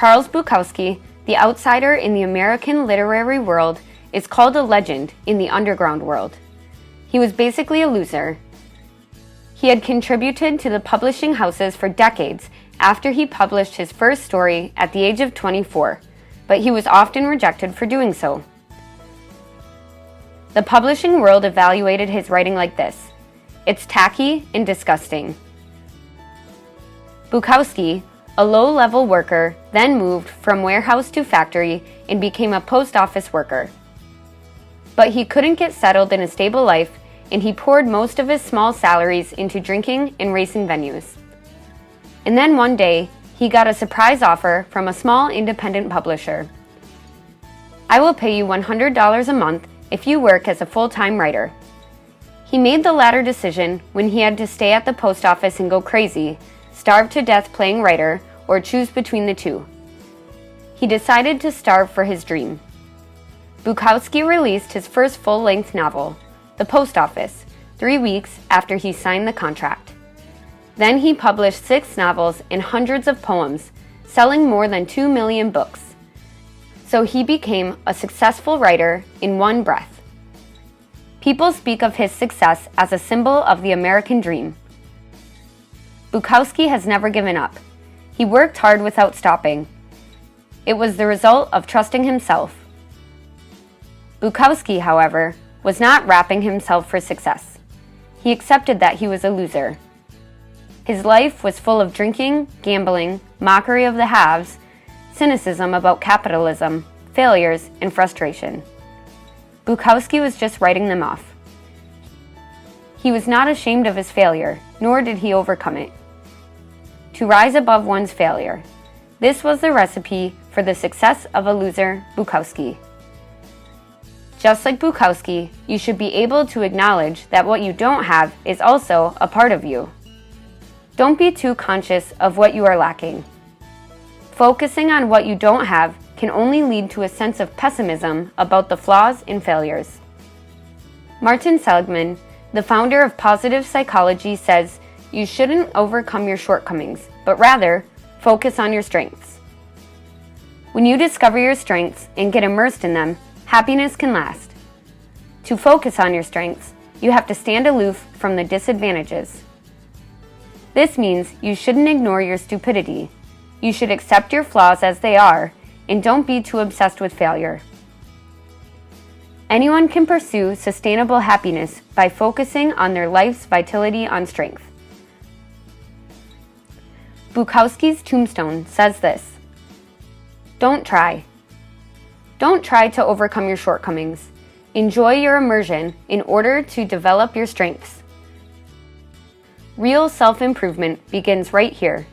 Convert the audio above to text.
Charles Bukowski, the outsider in the American literary world, is called a legend in the underground world. He was basically a loser. He had contributed to the publishing houses for decades after he published his first story at the age of 24, but he was often rejected for doing so. The publishing world evaluated his writing like this: it's tacky and disgusting. Bukowski, a low-level worker, then moved from warehouse to factory and became a post office worker. But he couldn't get settled in a stable life, and he poured most of his small salaries into drinking and racing venues. And then one day, he got a surprise offer from a small independent publisher. "I will pay you $100 a month if you work as a full-time writer." He made the latter decision when he had to stay at the post office and go crazy, starve to death playing writer, or choose between the two. He decided to starve for his dream. Bukowski released his first full-length novel, The Post Office, 3 weeks after he signed the contract. Then he published 6 novels and hundreds of poems, selling more than 2 million books. So he became a successful writer in one breath. People speak of his success as a symbol of the American dream. Bukowski has never given up. He worked hard without stopping. It was the result of trusting himself. Bukowski, however, was not wrapping himself for success. He accepted that he was a loser. His life was full of drinking, gambling, mockery of the haves, cynicism about capitalism, failures, and frustration. Bukowski was just writing them off. He was not ashamed of his failure, nor did he overcome it. To rise above one's failure. This was the recipe for the success of a loser, Bukowski. Just like Bukowski, you should be able to acknowledge that what you don't have is also a part of you. Don't be too conscious of what you are lacking. Focusing on what you don't have can only lead to a sense of pessimism about the flaws and failures. Martin Seligman, the founder of positive psychology, says you shouldn't overcome your shortcomings, but rather focus on your strengths. When you discover your strengths and get immersed in them, happiness can last. To focus on your strengths, you have to stand aloof from the disadvantages. This means you shouldn't ignore your stupidity. You should accept your flaws as they are, and don't be too obsessed with failure. Anyone can pursue sustainable happiness by focusing on their life's vitality on strength. Bukowski's tombstone says this: don't try. Don't try to overcome your shortcomings. Enjoy your immersion in order to develop your strengths. Real self-improvement begins right here.